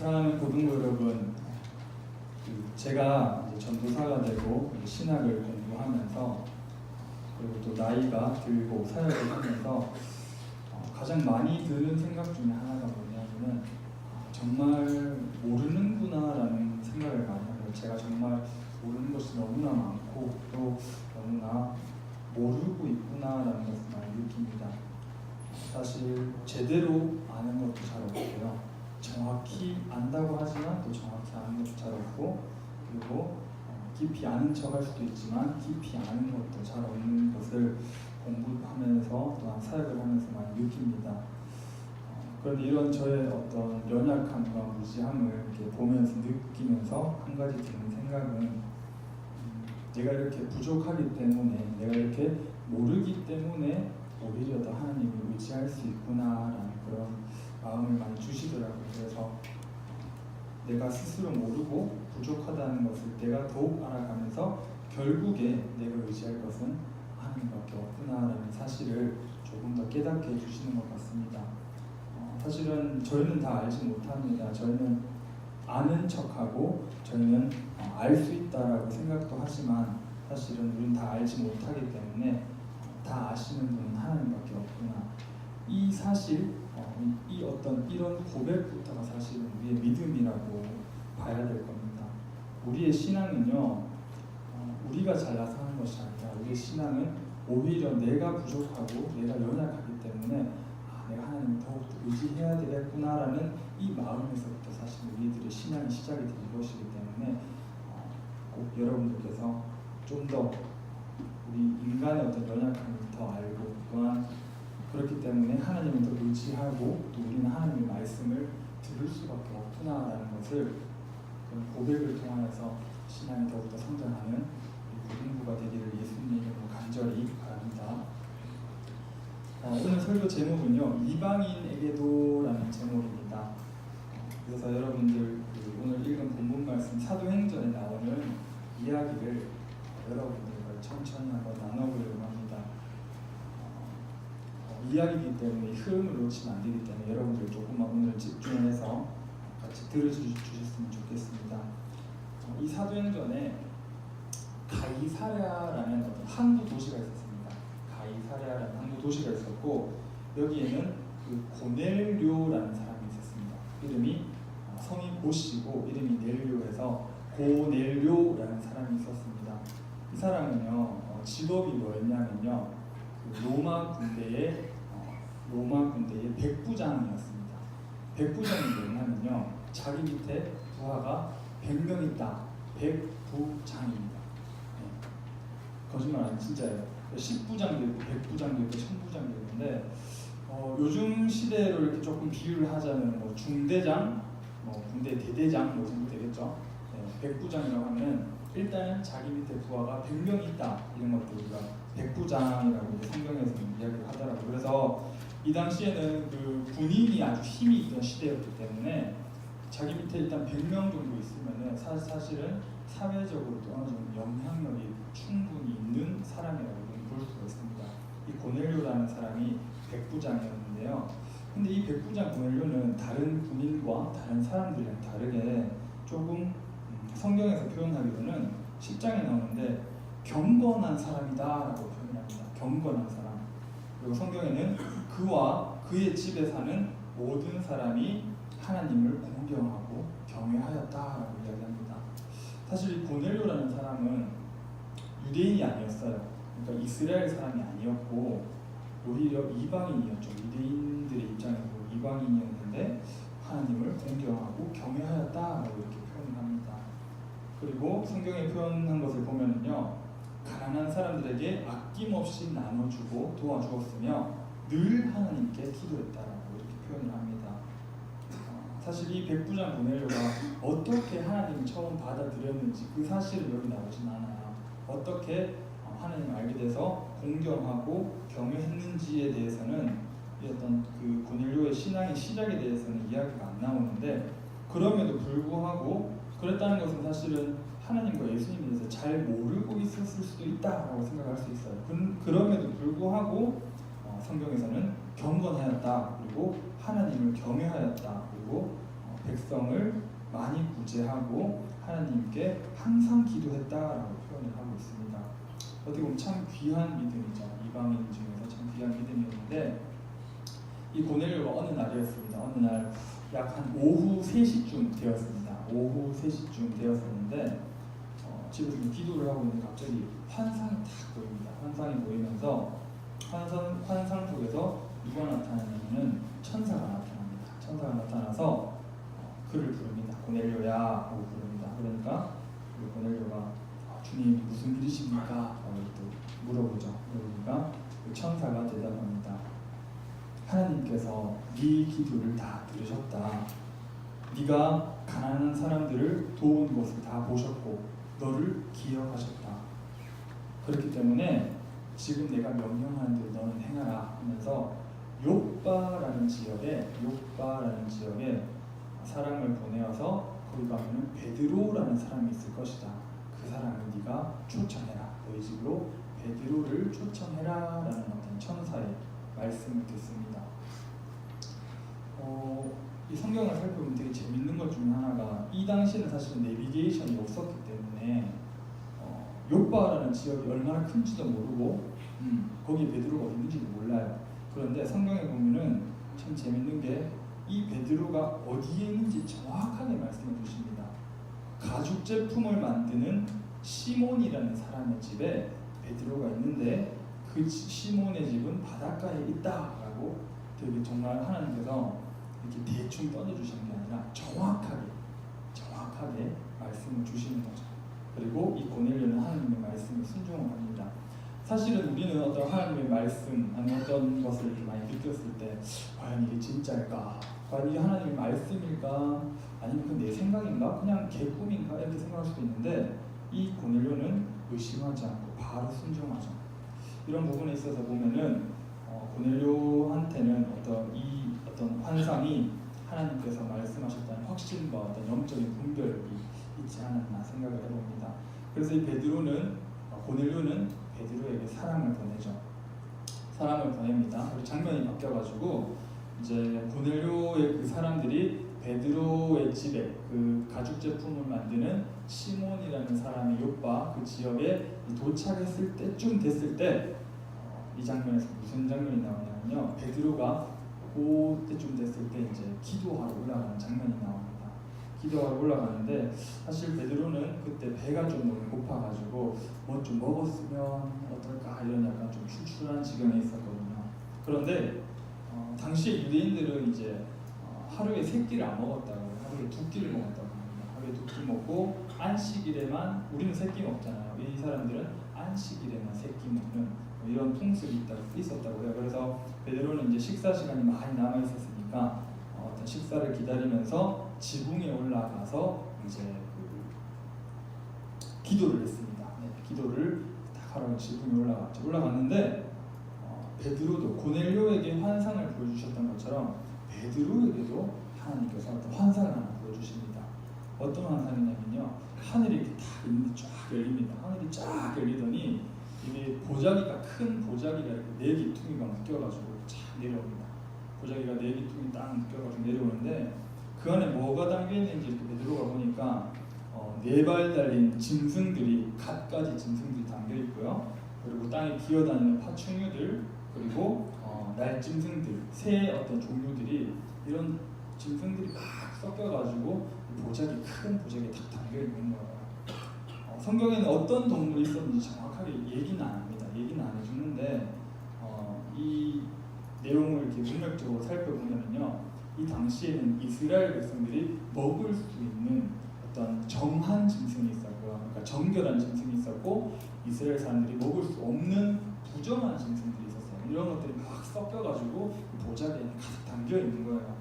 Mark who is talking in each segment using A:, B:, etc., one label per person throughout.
A: 사랑하는 고등부 여러분, 제가 이제 전도사가 되고 신학을 공부하면서 그리고 또 나이가 들고 사역을 하면서 가장 많이 드는 생각 중에 하나가 뭐냐면은 정말 모르는구나라는 생각을 많이 하고요. 제가 정말 모르는 것이 너무나 많고 또 너무나 모르고 있구나라는 것을 많이 느낍니다. 사실 제대로 아는 것도 잘 없고요. 정확히 안다고 하지만 또 정확히 아는 것도 잘 없고, 그리고 깊이 아는 척 할 수도 있지만 깊이 아는 것도 잘 없는 것을 공부하면서 또한 사역을 하면서 많이 느낍니다. 그런데 이런 저의 어떤 연약함과 무지함을 이렇게 보면서 느끼면서 한 가지 드는 생각은 내가 이렇게 부족하기 때문에, 내가 이렇게 모르기 때문에 오히려 더 하나님을 의지할 수 있구나라는 그런 마음을 많이 주시더라고요. 그래서 내가 스스로 모르고 부족하다는 것을 내가 더욱 알아가면서 결국에 내가 의지할 것은 하나님밖에 없구나라는 사실을 조금 더 깨닫게 해주시는 것 같습니다. 사실은 저희는 다 알지 못합니다. 저희는 아는 척하고 저희는 알 수 있다라고 생각도 하지만 사실은 우리는 다 알지 못하기 때문에 다 아시는 분은 하나님밖에 없구나. 이 사실, 이 어떤 이런 고백부터가 사실은 우리의 믿음이라고 봐야 될 겁니다. 우리의 신앙은요, 우리가 잘나서 하는 것이 아니라 우리의 신앙은 오히려 내가 부족하고 내가 연약하기 때문에 내가 하나님을 더욱더 의지해야 되겠구나라는 이 마음에서부터 사실 우리들의 신앙이 시작이 되는 것이기 때문에 꼭 여러분들께서 좀 더 우리 인간의 어떤 연약함을 더 알고, 또한 그렇기 때문에 하나님을 더 의지하고 또 우리는 하나님의 말씀을 들을 수밖에 없구나라는 것을 그런 고백을 통하여서 신앙이 더욱더 성장하는 고등부가 되기를 예수님 이름으로 간절히 바랍니다. 오늘 설교 제목은요, 이방인에게도라는 제목입니다. 그래서 여러분들 오늘 읽은 본문 말씀 사도행전에 나오는 이야기를 여러분들과 천천히 한번 나눠보려고 합니다. 이야기이기 때문에 흐름을 놓치면 안 되기 때문에 여러분들 조금만 오늘 집중해서 같이 들어주셨으면 좋겠습니다. 이 사도행전에 가이사랴라는 어떤 항구 도시가 있었습니다. 가이사랴라는 항구 도시가 있었고, 여기에는 그 고넬료라는 사람이 있었습니다. 이름이 성이 고시고 이름이 넬료해서 고넬료라는 사람이 있었습니다. 이 사람은요, 직업이 뭐였냐면요, 그 로마 군대의 백부장이었습니다. 백부장이 뭐냐면요, 자기 밑에 부하가 100명 있다. 백부장입니다. 거짓말 아니에요, 진짜예요. 10부장도 있고 100부장도 있고 1000부장도 있는데 요즘 시대로 이렇게 조금 비유를 하자면 뭐 중대장, 뭐 군대 대대장 뭐 정도 되겠죠. 100부장이라고 하면 일단은 자기 밑에 부하가 100명 있다, 이런 것들 우리가 백부장이라고 성경에서 이야기를 하더라고요. 그래서 이 당시에는 그 군인이 아주 힘이 있던 시대였기 때문에 자기 밑에 일단 100명 정도 있으면은 사실은 사회적으로 또 어느 정도 영향력이 충분히 있는 사람이라고 볼 수가 있습니다. 이 고넬료라는 사람이 백부장이었는데요. 근데 이 백부장 고넬료는 다른 군인과 다른 사람들이랑 다르게 조금 성경에서 표현하기로는 10장에 나오는데 경건한 사람이다라고 표현합니다. 경건한 사람. 그리고 성경에는 그와 그의 집에 사는 모든 사람이 하나님을 공경하고 경외하였다라고 이야기합니다. 사실 이 고넬료라는 사람은 유대인이 아니었어요. 그러니까 이스라엘 사람이 아니었고 오히려 이방인이었죠. 유대인들의 입장에서 이방인이었는데 하나님을 공경하고 경외하였다라고 이렇게 표현을 합니다. 그리고 성경에 표현한 것을 보면은요, 가난한 사람들에게 아낌없이 나눠주고 도와주었으며 늘 하나님께 기도했다라고 이렇게 표현을 합니다. 사실 이 백부장 고넬료가 어떻게 하나님을 처음 받아들였는지 그 사실은 여기 나오진 않아요. 어떻게 하나님을 알게 돼서 공경하고 경외했는지에 대해서는 어떤 그 고넬료의 신앙의 시작에 대해서는 이야기가 안 나오는데, 그럼에도 불구하고 그랬다는 것은 사실은 하나님과 예수님에 대해서 잘 모르고 있었을 수도 있다라고 생각할 수 있어요. 그럼에도 불구하고 성경에서는 경건하였다, 그리고 하나님을 경외하였다, 그리고 백성을 많이 구제하고 하나님께 항상 기도했다라고 표현을 하고 있습니다. 어떻게 보면 참 귀한 믿음이죠. 이방인 중에서 참 귀한 믿음이었는데 이 고넬료가 어느 날이었습니다. 어느 날 약 한 오후 3시쯤 되었습니다. 오후 3시쯤 되었었는데 집에서 기도를 하고 있는데 갑자기 환상이 딱 보입니다. 환상이 보이면서 환상 속에서 누가 나타나냐면 천사가 나타납니다. 천사가 나타나서 그를 부릅니다. 고넬료야 하고 부릅니다. 그러니까 고넬료가 주님 무슨 일이십니까? 라고 또 물어보죠. 그러니까 그 천사가 대답합니다. 하나님께서 네 기도를 다 들으셨다. 네가 가난한 사람들을 도운 것을 다 보셨고 너를 기억하셨다. 그렇기 때문에 지금 내가 명령하는 대로 너는 행하라 하면서 욥바라는 지역에 사람을 보내어서 거기 가면은 베드로라는 사람이 있을 것이다. 그 사람을 네가 초청해라. 너희 집으로 베드로를 초청해라라는 어떤 천사의 말씀을 듣습니다. 이 성경을 살펴보면 되게 재밌는 것 중에 하나가 이 당시에는 사실 내비게이션이 없었기 때문에 욥바라는 지역이 얼마나 큰지도 모르고 거기에 베드로가 어디 있는지도 몰라요. 그런데 성경에 보면은 참 재밌는 게 이 베드로가 어디에 있는지 정확하게 말씀해 주십니다. 가죽 제품을 만드는 시몬이라는 사람의 집에 베드로가 있는데 그 시몬의 집은 바닷가에 있다라고 되게 정말 하나님께서 이렇게 대충 떠내주시는 게 아니라 정확하게 말씀을 주시는 거죠. 그리고 이 고넬료는 하나님의 말씀에 순종을 합니다. 사실은 우리는 어떤 하나님의 말씀 아니면 어떤 것을 이렇게 많이 느꼈을 때 과연 이게 진짜일까? 과연 이게 하나님의 말씀일까? 아니면 그 내 생각인가? 그냥 개꿈인가? 이렇게 생각할 수도 있는데 이 고넬료는 의심하지 않고 바로 순종하죠. 이런 부분에 있어서 보면은 고넬료한테는 어떤 환상이 하나님께서 말씀하셨다는 확신과 어떤 영적인 분별이 있지 않았나 생각을 해봅니다. 그래서 이 고넬료는 베드로에게 사람을 보내죠. 사람을 보냅니다. 그리고 장면이 바뀌어가지고 이제 고넬료의 그 사람들이 베드로의 집에 그 가죽 제품을 만드는 시몬이라는 사람의 욥바 그 지역에 도착했을 때쯤 됐을 때 이 장면에서 무슨 장면이 나오냐면요. 베드로가 그때쯤 됐을 때 이제 기도하러 올라가는 장면이 나옵니다. 기도하러 올라가는데 사실 베드로는 그때 배가 좀 너무 고파가지고 뭐 좀 먹었으면 어떨까 이런 약간 좀 출출한 지경에 있었거든요. 그런데 당시에 유대인들은 이제 하루에 3끼를 안 먹었다고 하루에 2끼를 먹었다고 합니다. 하루에 2끼 먹고 안식일에만 우리는 3끼 먹잖아요. 이 사람들은 안식일에만 3끼 먹는 이런 풍습이 있었다고 해요. 그래서 베드로는 이제 식사 시간이 많이 남아 있었으니까 어떤 식사를 기다리면서 지붕에 올라가서 이제 기도를 했습니다. 기도를 딱 하러 지붕에 올라갔는데 베드로도 고넬료에게 환상을 보여주셨던 것처럼 베드로에게도 하나님께서 어떤 환상을 하나 보여주십니다. 어떤 환상이냐면요. 하늘이 이렇게 쫙 열립니다. 하늘이 쫙 열리더니 이게 큰 보자기가 이렇게 4기퉁이가 묶여가지고 쫙 내려옵니다. 보자기가 4기퉁이 딱 묶여가지고 내려오는데 그 안에 뭐가 담겨있는지 이렇게 베드로가 보니까 4발 달린 짐승들이 갖가지 짐승들이 담겨있고요. 그리고 땅에 기어다니는 파충류들 그리고 날짐승들 새의 어떤 종류들이 이런 짐승들이 막 섞여가지고 큰 보자기에 딱 담겨있는 거예요. 성경에는 어떤 동물이 있었는지 정확하게 얘기는 안 합니다. 얘기는 안 해주는데 이 내용을 이렇게 문맥적으로 살펴보면요, 이 당시에는 이스라엘 백성들이 먹을 수 있는 어떤 정한 짐승이 있었고요, 그러니까 정결한 짐승이 있었고 이스라엘 사람들이 먹을 수 없는 부정한 짐승들이 있었어요. 이런 것들이 막 섞여가지고 보자기에 가득 담겨 있는 거예요.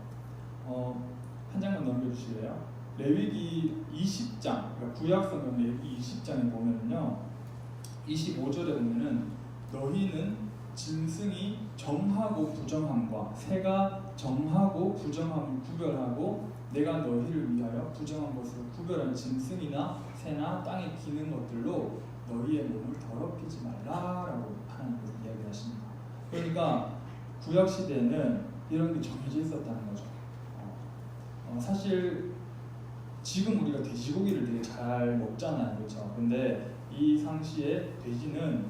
A: 한 장만 넘겨주실래요? 레위기 20장, 그러니까 구약성경 레위기 20장에 보면은요, 25절에 보면은 너희는 짐승이 정하고 부정함과 새가 정하고 부정함을 구별하고 내가 너희를 위하여 부정한 것을 구별한 짐승이나 새나 땅에 기는 것들로 너희의 몸을 더럽히지 말라라고 하나님께서 이야기하십니다. 그러니까 구약 시대에는 이런 게 정해져 있었다는 거죠. 사실 지금 우리가 돼지고기를 되게 잘 먹잖아요, 그렇죠? 근데 이 당시에 돼지는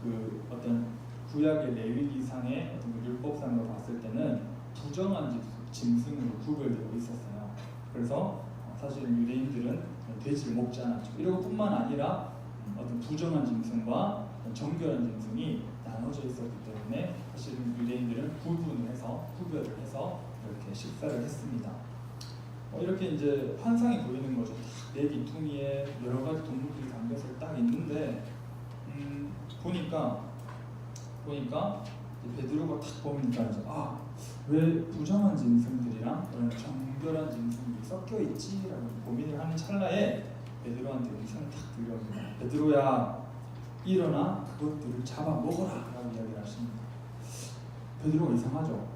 A: 그 어떤 구약의 레위기상의 어떤 그 율법상으로 봤을 때는 부정한 짐승으로 구별되고 있었어요. 그래서 사실은 유대인들은 돼지를 먹지 않았죠. 이런 것뿐만 아니라 어떤 부정한 짐승과 정결한 짐승이 나눠져 있었기 때문에 사실은 유대인들은 구분을 해서 구별을 해서 이렇게 식사를 했습니다. 이렇게 이제 환상이 보이는 거죠. 네 귀퉁이에 여러 가지 동물들이 담겨서 딱 있는데 보니까 베드로가 딱 보니까 이제 왜 부정한 짐승들이랑 그런 정결한 짐승들이 섞여 있지라고 고민을 하는 찰나에 베드로한테 음성이 딱 들려옵니다. 베드로야, 일어나 그것들을 잡아 먹어라 라고 이야기를 하십니다. 베드로가 이상하죠.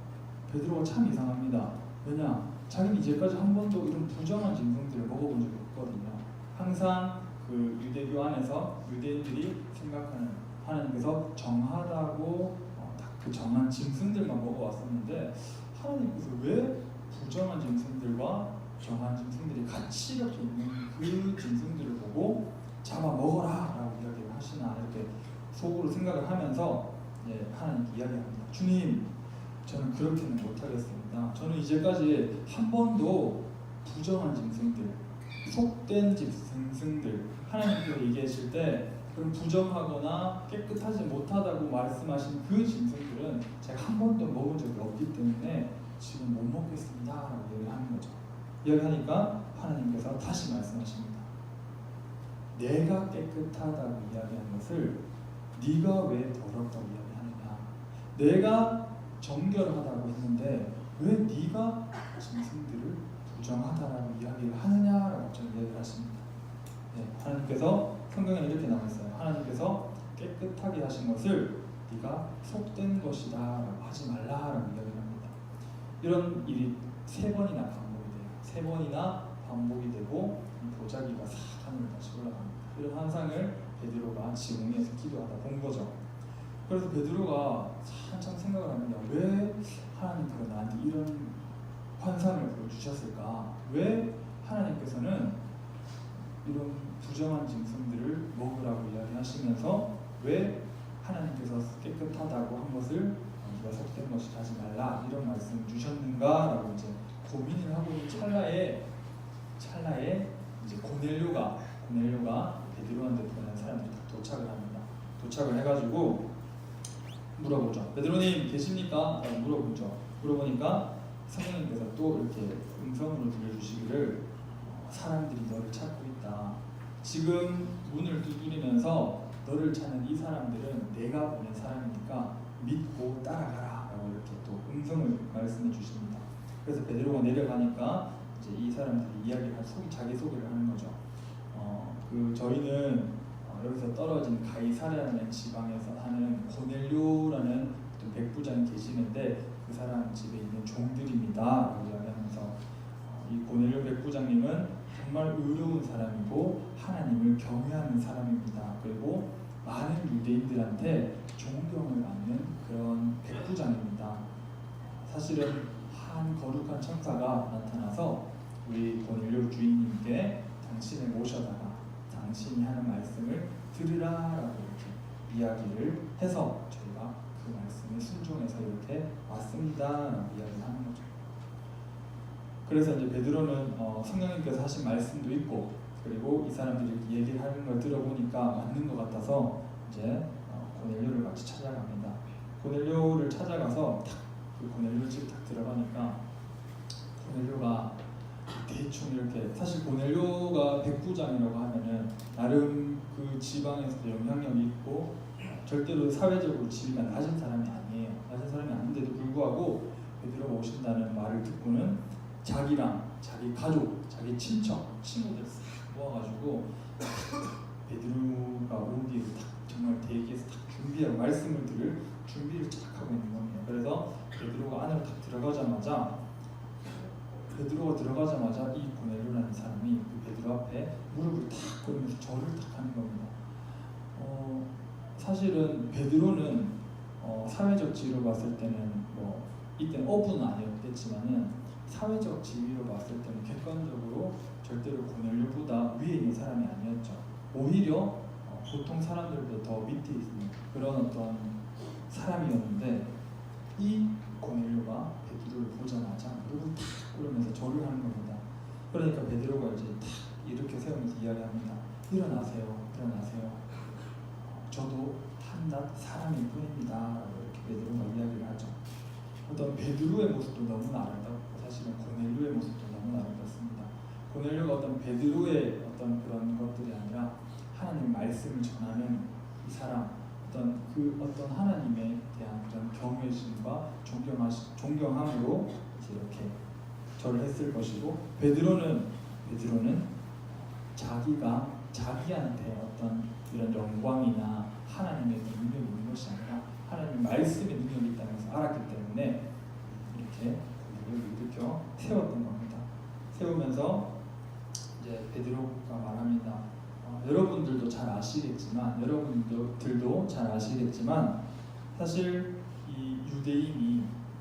A: 베드로가 참 이상합니다. 왜냐? 자기는 이제까지 한 번도 이런 부정한 짐승들을 먹어본 적이 없거든요. 항상 그 유대교 안에서 유대인들이 생각하는 하나님께서 정하다고 그 정한 짐승들만 먹어왔었는데 하나님께서 왜 부정한 짐승들과 정한 짐승들이 같이 이렇게 있는 그 짐승들을 보고 잡아 먹어라 라고 이야기를 하시나 이렇게 속으로 생각을 하면서 하나님께 이야기합니다. 주님, 저는 그렇게는 못하겠습니다. 저는 이제까지 한 번도 부정한 짐승들, 속된 짐승들, 하나님께서 얘기하실 때 그런 부정하거나 깨끗하지 못하다고 말씀하신 그 짐승들은 제가 한 번도 먹은 적이 없기 때문에 지금 못 먹겠습니다 라고 얘기하는 거죠. 이야기하니까 하나님께서 다시 말씀하십니다. 내가 깨끗하다고 이야기한 것을 네가 왜 더럽다고 이야기하느냐. 내가 정결하다고 했는데 왜 네가 짐승들을 부정하다라고 이야기를 하느냐라고 이야기를 하십니다. 하나님께서 성경에 이렇게 나와 있어요. 하나님께서 깨끗하게 하신 것을 네가 속된 것이다 라고 하지 말라라고 이야기를 합니다. 이런 일이 3번이나 반복이 돼요. 3번이나 반복이 되고 보자기가 싹 하늘로 다시 올라갑니다. 이런 환상을 베드로가 지붕 위에서 기도하다 본 거죠. 그래서 베드로가 한참 생각을 합니다. 왜 하나님께서 나한테 이런 환상을 보여주셨을까? 왜 하나님께서는 이런 부정한 짐승들을 먹으라고 이야기하시면서 왜 하나님께서 깨끗하다고 한 것을 네가 속된 것이 하지 말라 이런 말씀을 주셨는가라고 이제 고민을 하고 있는 찰나에 이제 고넬료가 베드로한테 보낸 사람들이 도착을 합니다. 도착을 해가지고 물어보죠. 베드로님 계십니까? 라고 물어보죠. 물어보니까 성령님께서 또 이렇게 음성으로 들려주시기를 사람들이 너를 찾고 있다. 지금 문을 두드리면서 너를 찾는 이 사람들은 내가 보낸 사람이니까 믿고 따라가라 라고 이렇게 또 음성을 말씀해 주십니다. 그래서 베드로가 내려가니까 이제 이 사람들이 이야기를 자기 소개를 하는 거죠. 저희는 여기서 떨어진 가이사랴라는 지방에서 사는 고넬료라는 백부장이 계시는데 그 사람 집에 있는 종들입니다 라고 이야기하면서 이 고넬료 백부장님은 정말 의로운 사람이고 하나님을 경외하는 사람입니다. 그리고 많은 유대인들한테 존경을 받는 그런 백부장입니다. 사실은 한 거룩한 천사가 나타나서 우리 고넬료 주인님께 당신을 모셔다가 당신이 하는 말씀을 들으라라고 이렇게 이야기를 해서 저희가 그 말씀에 순종해서 이렇게 왔습니다라고 이야기를 하는 거죠. 그래서 이제 베드로는 성령님께서 하신 말씀도 있고 그리고 이 사람들이 얘기를 하는 걸 들어보니까 맞는 것 같아서 이제 고넬료를 같이 찾아갑니다. 고넬료를 찾아가서 그 고넬료 집 딱 들어가니까 고넬료가 대충 이렇게 사실 고넬료가 백부장이라고 하면은 나름 그 지방에서도 영향력이 있고 절대로 사회적으로 지위가 낮은 사람이 아니에요. 낮은 사람이 아닌데도 불구하고 베드로가 오신다는 말을 듣고는 자기랑 자기 가족, 자기 친구들 싹 모아가지고 베드로가 온 뒤에 딱 정말 대기해서 딱 준비하고 말씀을 들을 준비를 쫙 하고 있는 겁니다. 그래서 베드로가 안으로 딱 들어가자마자 이 고넬료라는 사람이 그 베드로 앞에 무릎을 탁 꿇으면서 절을 탁 하는 겁니다. 사실은 베드로는 사회적 지위로 봤을 때는 이때는 어부는 아니었겠지만은 사회적 지위로 봤을 때는 객관적으로 절대로 고넬료보다 위에 있는 사람이 아니었죠. 오히려 보통 사람들보다 더 밑에 있는 그런 어떤 사람이었는데 이 고넬료가 베드로를 보자마자 무릎을 탁 꿇으면서 절을 하는 겁니다. 그러니까 베드로가 이제 탁 이렇게 세우면서 이야기합니다. 일어나세요, 일어나세요. 저도 한낱 사람일 뿐입니다. 라고 이렇게 베드로가 이야기를 하죠. 어떤 베드로의 모습도 너무나 아름답고 사실은 고넬료의 모습도 너무나 아름답습니다. 고넬료가 어떤 베드로의 어떤 그런 것들이 아니라 하나님 말씀을 전하는 이 사람, 어떤 하나님에 대한 그런 경외심과 존경함으로 이렇게 절을 했을 것이고, 베드로는 자기한테 어떤 이런 영광이나 하나님의 능력이 있는 것이 아니라 하나님 말씀의 능력이 있다는 것을 알았기 때문에 이렇게 고넬료를 일으켜 세웠던 겁니다. 세우면서 이제 베드로가 말합니다. 여러분들도 잘 아시겠지만 사실 이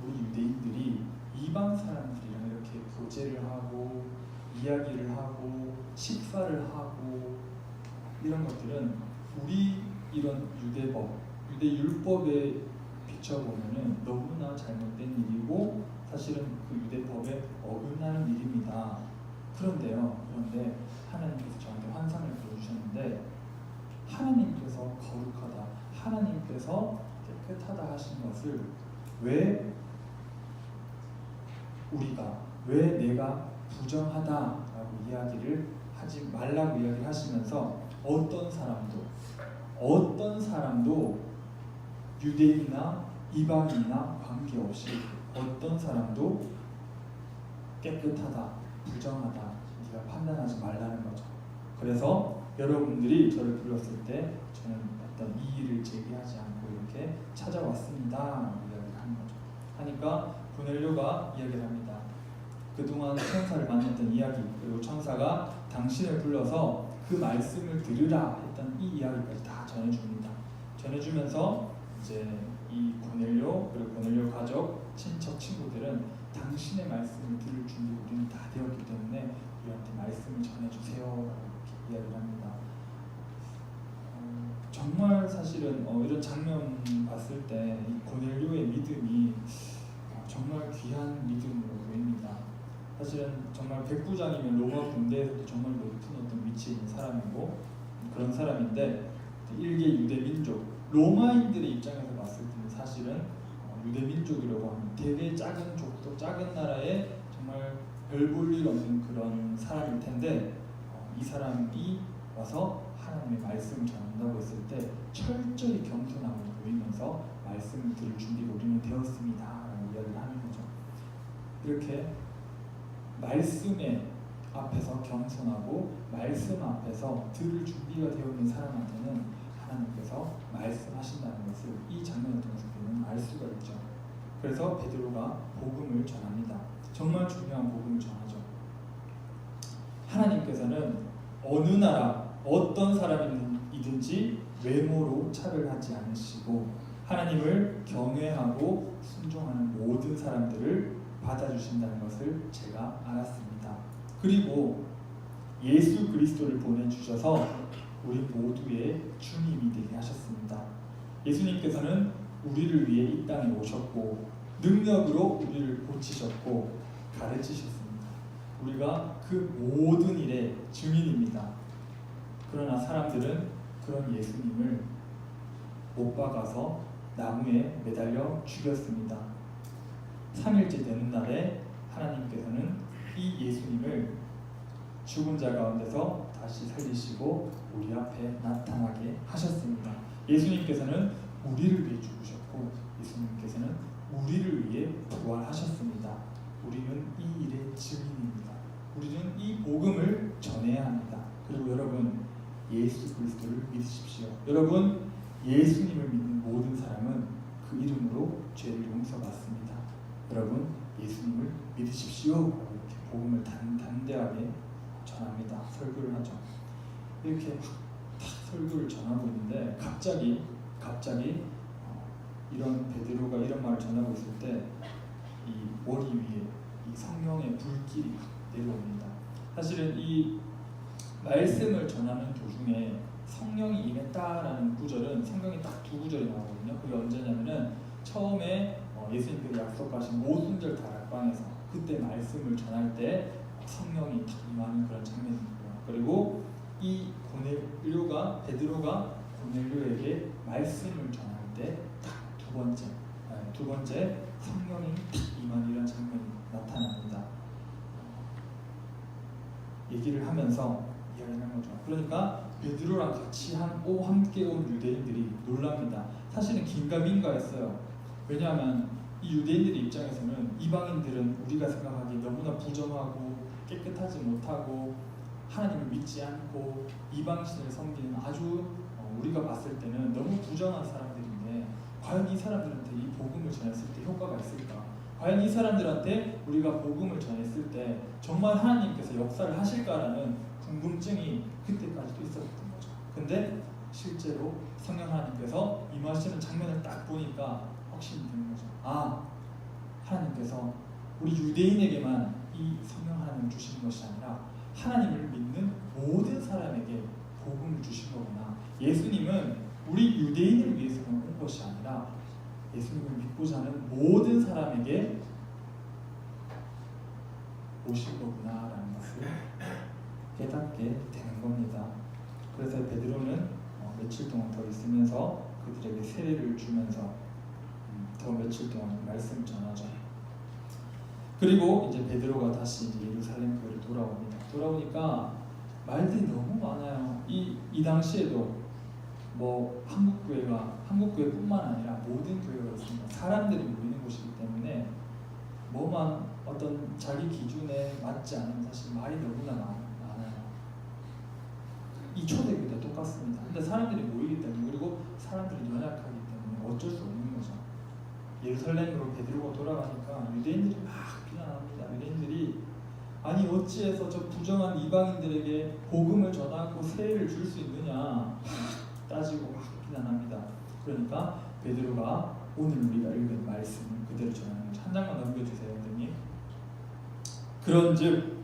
A: 우리 유대인들이 이방 사람들이랑 이렇게 교제를 하고 이야기를 하고 식사를 하고 이런 것들은 우리 이런 유대 율법에 비춰보면은 너무나 잘못된 일이고 사실은 그 유대법에 어긋나는 일입니다. 그런데 하나님께서 저한테 환상을 보여주셨는데, 하나님께서 거룩하다, 하나님께서 깨끗하다 하신 것을 왜 내가 부정하다라고 이야기를 하지 말라고 이야기를 하시면서 어떤 사람도 유대인이나 이방인이나 관계없이 어떤 사람도 깨끗하다, 부정하다 네가 판단하지 말라는 거죠. 그래서 여러분들이 저를 불렀을 때 저는 어떤 이의를 제기하지 않고 이렇게 찾아왔습니다 라고 이야기를 하는 거죠. 하니까 고넬료가 이야기를 합니다. 그동안 천사를 만났던 이야기, 그리고 천사가 당신을 불러서 그 말씀을 들으라 했던 이 이야기까지 다 전해줍니다. 전해주면서 이제 이 고넬료 그리고 고넬료 가족, 친척, 친구들은 당신의 말씀을 들을 준비 우리는 다 되었기 때문에 우리한테 말씀을 전해주세요 라고 이렇게 이야기를 합니다. 정말 사실은 이런 장면 봤을 때 이 고넬료의 믿음이 정말 귀한 믿음으로 보입니다. 사실은 정말 백부장이면 로마 군대에서도 정말 높은 어떤 위치에 있는 사람이고 그런 사람인데, 일개 유대 민족, 로마인들의 입장에서 봤을 때는 사실은 유대 민족이라고 하면 되게 작은 족속, 작은 나라에 정말 별 볼 일 없는 그런 사람일 텐데, 이 사람이 와서 하나님의 말씀을 전한다고 했을 때 철저히 겸손함을 보이면서 말씀을 들을 준비가 우리는 되었습니다 라고 이야기를 하는 거죠. 이렇게 말씀의 앞에서 겸손하고 말씀 앞에서 들을 준비가 되어 있는 사람한테는 하나님께서 말씀하신다는 것을 이 장면을 통해서 우리는 알 수가 있죠. 그래서 베드로가 복음을 전합니다. 정말 중요한 복음을 전하죠. 하나님께서는 어느 나라, 어떤 사람이든지 외모로 차별하지 않으시고 하나님을 경외하고 순종하는 모든 사람들을 받아주신다는 것을 제가 알았습니다. 그리고 예수 그리스도를 보내주셔서 우리 모두의 주님이 되게 하셨습니다. 예수님께서는 우리를 위해 이 땅에 오셨고 능력으로 우리를 고치셨고 가르치셨습니다. 우리가 그 모든 일의 증인입니다. 그러나 사람들은 그런 예수님을 못 박아서 나무에 매달려 죽였습니다. 3일째 되는 날에 하나님께서는 이 예수님을 죽은 자 가운데서 다시 살리시고 우리 앞에 나타나게 하셨습니다. 예수님께서는 우리를 위해 죽으셨고 예수님께서는 우리를 위해 부활하셨습니다. 우리는 이 일의 증인입니다. 우리는 이 복음을 전해야 합니다. 그리고 여러분, 예수 그리스도를 믿으십시오. 여러분, 예수님을 믿는 모든 사람은 그 이름으로 죄를 용서받습니다. 여러분, 예수님을 믿으십시오. 이렇게 복음을 담대하게 전합니다. 설교를 하죠. 이렇게 딱 설교를 전하고 있는데 갑자기 이런 베드로가 이런 말을 전하고 있을 때 이 머리 위에 이 성령의 불길이 내려옵니다. 사실은 이 말씀을 전하는 도중에 성령이 임했다라는 구절은 성경에 딱 두 구절이 나오거든요. 그게 언제냐면은 처음에 예수님께서 약속하신 오순절 다락방에서 그때 말씀을 전할 때 성령이 딱 임하는 그런 장면이 있고요. 그리고 이 베드로가 고넬료에게 말씀을 전할 때 딱 두 번째 성령이 딱 임하는 이런 장면이 나타납니다. 얘기를 하면서 이야기하는 거죠. 그러니까 베드로랑 같이 함께 온 유대인들이 놀랍니다. 사실은 긴가민가했어요. 왜냐하면 이 유대인들의 입장에서는 이방인들은 우리가 생각하기에 너무나 부정하고 깨끗하지 못하고 하나님을 믿지 않고 이방신을 섬기는 아주 우리가 봤을 때는 너무 부정한 사람들인데 과연 이 사람들한테 이 복음을 전했을 때 효과가 있을까? 과연 이 사람들한테 우리가 복음을 전했을 때 정말 하나님께서 역사를 하실까라는 궁금증이 그때까지도 있었던 거죠. 근데 실제로 성령 하나님께서 임하시는 장면을 딱 보니까 확신이 드는 거죠. 아, 하나님께서 우리 유대인에게만 이 성령 하나님을 주시는 것이 아니라 하나님을 믿는 모든 사람에게 복음을 주신 거구나. 예수님은 우리 유대인을 위해서만 온 것이 아니라 예수님을 믿고자 하는 모든 사람에게 오신 거구나라는 것을 깨닫게 되는 겁니다. 그래서 베드로는 며칠 동안 더 있으면서 그들에게 세례를 주면서 더 며칠 동안 말씀을 전하죠. 그리고 이제 베드로가 다시 이제 예루살렘 교회로 돌아옵니다. 돌아오니까 말들이 너무 많아요. 이 당시에도 뭐 한국 교회뿐만 아니라 모든 교회가 있습니다. 사람들이 모이는 곳이기 때문에 뭐만 어떤 자기 기준에 맞지 않으면 사실 말이 너무나 많아요. 이 초대교회도 똑같습니다. 근데 사람들이 모이기 때문에 그리고 사람들이 연약하기 때문에 어쩔 수 없는 거죠. 예루살렘으로 베드로가 돌아가니까 유대인들이 막 비난합니다. 유대인들이 아니 어찌해서 저 부정한 이방인들에게 복음을 전하고 세례를 줄 수 있느냐 따지고 막 비난합니다. 그러니까 베드로가 오늘 우리가 읽은 말씀을 그대로 전하는 거죠. 한 장만 넘겨주세요, 선생님. 그런즉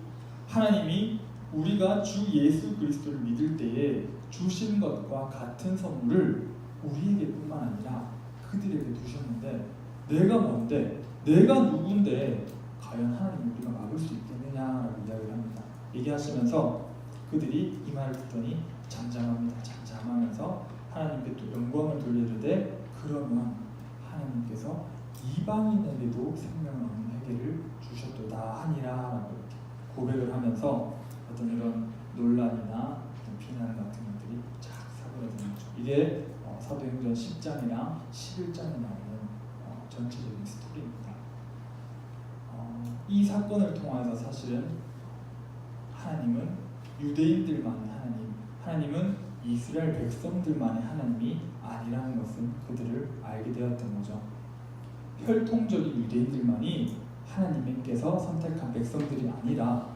A: 하나님이 우리가 주 예수 그리스도를 믿을 때에 주신 것과 같은 선물을 우리에게뿐만 아니라 그들에게 두셨는데 내가 뭔데? 내가 누군데 과연 하나님이 우리가 막을 수 있겠느냐라고 이야기를 합니다. 얘기하시면서 그들이 이 말을 듣더니 잠잠합니다. 잠잠하면서 하나님께 또 영광을 돌리는데 그러면 하나님께서 이방인에게도 생명을 얻는 회개를 주셨도다 하니라라고 이렇게 고백을 하면서 어떤 이런 논란이나 어떤 비난 같은 것들이 쫙 사그라드는 거죠. 이게 사도행전 10장이랑 11장에 나오는 전체적인 스토리입니다. 이 사건을 통해서 사실은 하나님은 유대인들만의 하나님은 이스라엘 백성들만의 하나님이 아니라는 것은 그들을 알게 되었던 거죠. 혈통적인 유대인들만이 하나님께서 선택한 백성들이 아니라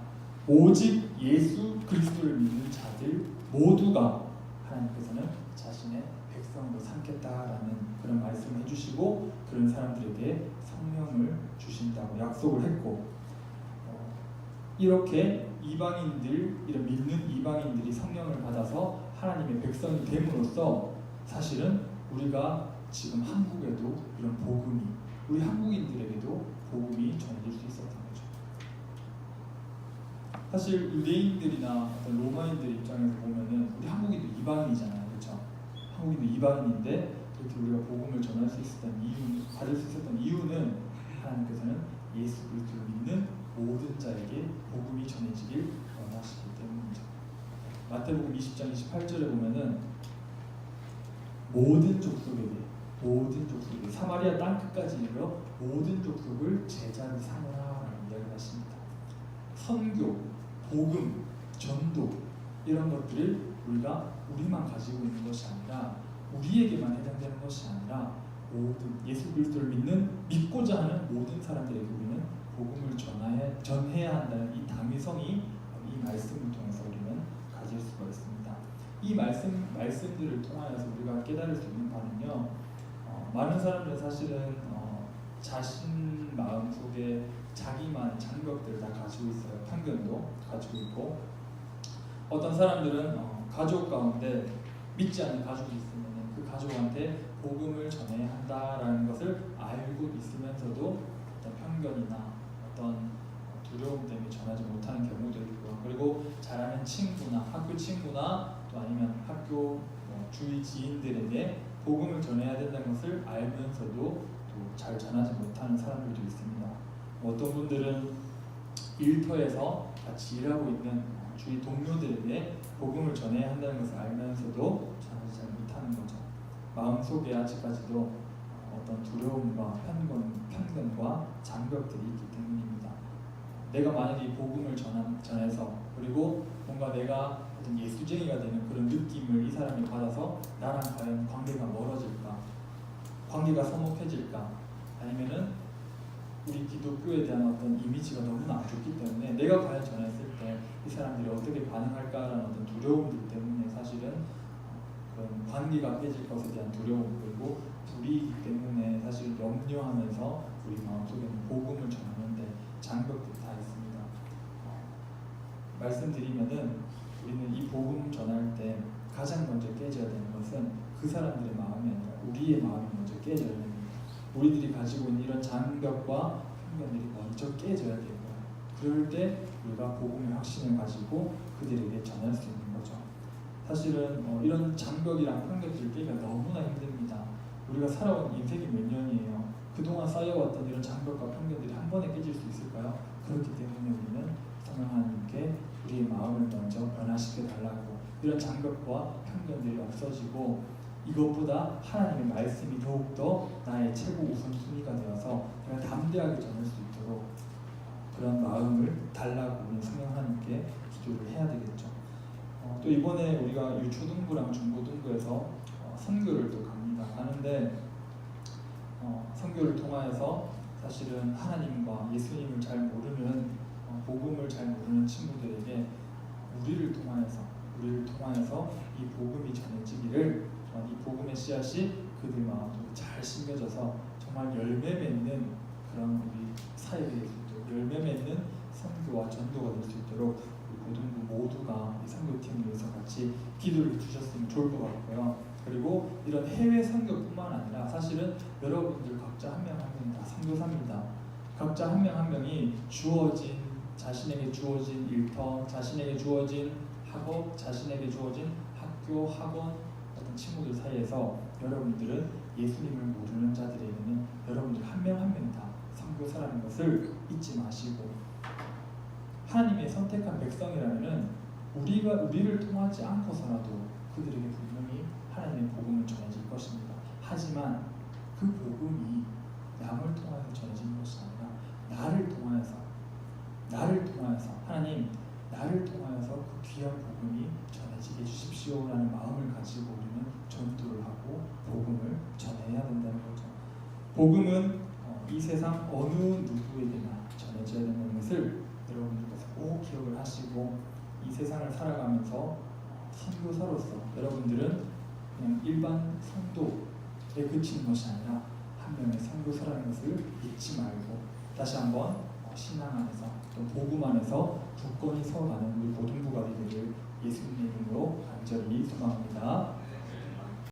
A: 오직 예수 그리스도를 믿는 자들 모두가 하나님께서는 자신의 백성으로 삼겠다라는 그런 말씀을 해주시고 그런 사람들에게 성령을 주신다고 약속을 했고 이렇게 이런 믿는 이방인들이 성령을 받아서 하나님의 백성이 됨으로써 사실은 우리가 지금 한국에도 이런 복음이 우리 한국인들에게도 복음이 전해질 수 있었던 거죠. 사실 유대인들이나 어떤 로마인들 입장에서 보면은 우리 한국인도 이방인이잖아요, 그렇죠? 한국인도 이방인인데 이렇게 우리가 복음을 전할 수 있었던 받을 수 있었던 이유는 하나님께서는 예수 그리스도를 믿는 모든 자에게 복음이 전해지길 원하시기 때문이죠. 마태복음 20장 28절에 보면은 모든 족속에게 사마리아 땅 끝까지 이르러 모든 족속을 제자로 삼으라라고 이야기하십니다. 선교, 복음, 전도 이런 것들을 우리만 가지고 있는 것이 아니라 우리에게만 해당되는 것이 아니라 모든 예수 그리스도를 믿고자 하는 모든 사람들에게 우리는 복음을 전해야 한다는 이 당위성이 이 말씀을 통해서 우리는 가질 수가 있습니다. 이 말씀들을 통하여서 우리가 깨달을 수 있는 바는요. 많은 사람들은 사실은 자신 마음속에 자기만의 장벽들을 다 가지고 있어요. 편견도 가지고 있고, 어떤 사람들은 가족 가운데 믿지 않는 가족이 있으면 그 가족한테 복음을 전해야 한다라는 것을 알고 있으면서도 어떤 편견이나 어떤 두려움 때문에 전하지 못하는 경우도 있고요. 그리고 잘하는 친구나 학교 친구나 또 아니면 학교 주위 지인들에게 복음을 전해야 된다는 것을 알면서도 또 잘 전하지 못하는 사람들도 있습니다. 어떤 분들은 일터에서 같이 일하고 있는 주위 동료들에게 복음을 전해야 한다는 것을 알면서도 전하지 잘 못하는 거죠. 마음속에 아직까지도 어떤 두려움과 편견과 장벽들이 있기 때문입니다. 내가 만약에 이 복음을 전해서 그리고 뭔가 내가 어떤 예수쟁이가 되는 그런 느낌을 이 사람이 받아서 나랑 과연 관계가 멀어질까? 관계가 서먹해질까? 아니면은 우리 기독교에 대한 어떤 이미지가 너무나 안 좋기 때문에 내가 과연 전했을 때 이 사람들이 어떻게 반응할까라는 어떤 두려움들 때문에 사실은 그런 관계가 깨질 것에 대한 두려움, 그리고 불이기 때문에 사실 염려하면서 우리 마음속에는 복음을 전하는데 장벽들이 다 있습니다. 말씀드리면은 우리는 이 복음 전할 때 가장 먼저 깨져야 되는 것은 그 사람들의 마음이 아니라 우리의 마음이 먼저 깨져야 됩니다. 우리들이 가지고 있는 이런 장벽과 편견들이 먼저 깨져야 되고요. 그럴 때 우리가 복음의 확신을 가지고 그들에게 전할 수 있는 거죠. 사실은 이런 장벽이랑 편견들을 깨기가 너무나 힘듭니다. 우리가 살아온 인생이 몇 년이에요. 그동안 쌓여왔던 이런 장벽과 편견들이 한 번에 깨질 수 있을까요? 그렇기 때문에 우리는 성령 하나님께 우리의 마음을 먼저 변화시켜 달라고, 이런 장벽과 편견들이 없어지고 이것보다 하나님의 말씀이 더욱더 나의 최고 우선순위가 되어서 내가 담대하게 전할 수 있도록 그런 마음을 달라고 우리 성령 하나님께 기도를 해야 되겠죠. 또 이번에 우리가 유초등부랑 중고등부에서 선교를 또 갑니다. 가는데 선교를 통하여서 사실은 하나님과 예수님을 잘 모르는 복음을 잘 모르는 친구들에게 우리를 통하여서 이 복음이 전해지기를, 이 복음의 씨앗이 그들 마음속에 잘 심겨져서 정말 열매 맺는 그런 우리 사회가 될 수 있도록, 열매 맺는 선교와 전도가 될 수 있도록 우리 고등부 모두가 이 선교팀을 위해서 같이 기도를 주셨으면 좋을 것 같고요. 그리고 이런 해외 선교뿐만 아니라 사실은 여러분들 각자 한 명 한 명이 다 선교사입니다. 각자 한 명 한 명이 자신에게 주어진 일터, 자신에게 주어진 학업, 자신에게 주어진 학교, 학원, 어떤 친구들 사이에서 여러분들은 예수님을 모르는 자들에게는 여러분들 한 명 한 명 다 선교사라는 것을 잊지 마시고, 하나님의 선택한 백성이라면은 우리를 통하지 않고서라도 그들에게 분명히 하나님의 복음을 전해질 것입니다. 하지만 그 복음이 남을 통해서 전해지는 것이 아니라 나를 통하여서 하나님, 나를 통하여서 그 귀한 복음이 전해지게 해주십시오라는 마음을 가지고 우리는 전도를 하고 복음을 전해야 된다는 거죠. 복음은 이 세상 어느 누구에게나 전해져야 된다는 것을 여러분들께서 꼭 기억을 하시고, 이 세상을 살아가면서 선교사로서 여러분들은 그냥 일반 성도에 그치는 것이 아니라 한 명의 선교사라는 것을 잊지 말고 다시 한번 신앙 안에서 또 복음 안에서 굳건히 서가는 우리 고등부가 되기를 예수님의 이름으로 간절히 소망합니다.